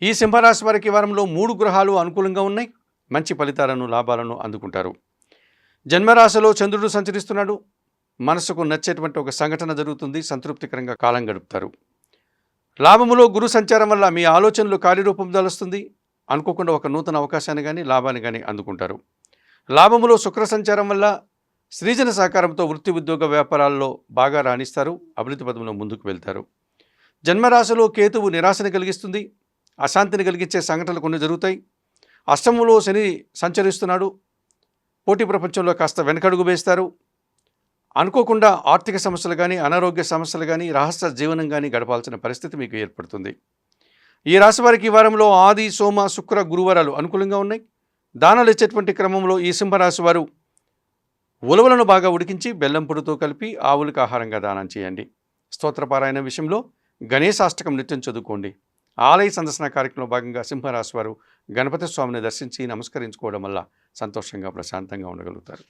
ఈ సింహరాశి వారికి ఈ వారంలో 3 గ్రహాలు అనుకూలంగా ఉన్నాయి. మంచి ఫలితాలను, లాభాలను అందుకుంటారు. జన్మరాశిలో చంద్రుడు సంచరిస్తున్నాడు. మనసుకు నచ్చేటువంటి ఒక సంఘటన జరుగుతుంది. సంతృప్తికరంగా కాలం గడుపుతారు. లాభములో గురు సంచారం వల్ల మీ ఆలోచనలు కార్యరూపం దాలుస్తుంది. అనుకోకుండా ఒక నూతన అవకాశాన్ని కానీ లాభాన్ని కానీ అందుకుంటారు. లాభములో శుక్ర సంచారం వల్ల సృజన సహకారంతో వృత్తి ఉద్యోగ వ్యాపారాల్లో బాగా రాణిస్తారు. అభివృద్ధి పదంలో ముందుకు వెళ్తారు. జన్మరాశిలో కేతువు నిరాశని కలిగిస్తుంది. అశాంతిని కలిగించే సంఘటనలు కొన్ని జరుగుతాయి. అష్టమంలో శని సంచరిస్తున్నాడు. పోటీ ప్రపంచంలో కాస్త వెనకడుగు వేస్తారు. అనుకోకుండా ఆర్థిక సమస్యలు కానీ, అనారోగ్య సమస్యలు కానీ, రహస్య జీవనం కానీ గడపాల్సిన పరిస్థితి మీకు ఏర్పడుతుంది. ఈ రాశి వారికి ఈ వారంలో ఆది, సోమ, శుక్ర, గురువారాలు అనుకూలంగా ఉన్నాయి. దానాలు ఇచ్చేటువంటి క్రమంలో ఈ సింహరాశి వారు ఉలవలను బాగా ఉడికించి బెల్లం పొడితో కలిపి ఆవులకు ఆహారంగా దానం చేయండి. స్తోత్రపారాయణ విషయంలో గణేశాష్టకం నిత్యం చదువుకోండి. ఆలయ సందర్శన కార్యక్రమంలో భాగంగా సింహరాశి వారు గణపతి స్వామిని దర్శించి నమస్కరించుకోవడం వల్ల సంతోషంగా, ప్రశాంతంగా ఉండగలుగుతారు.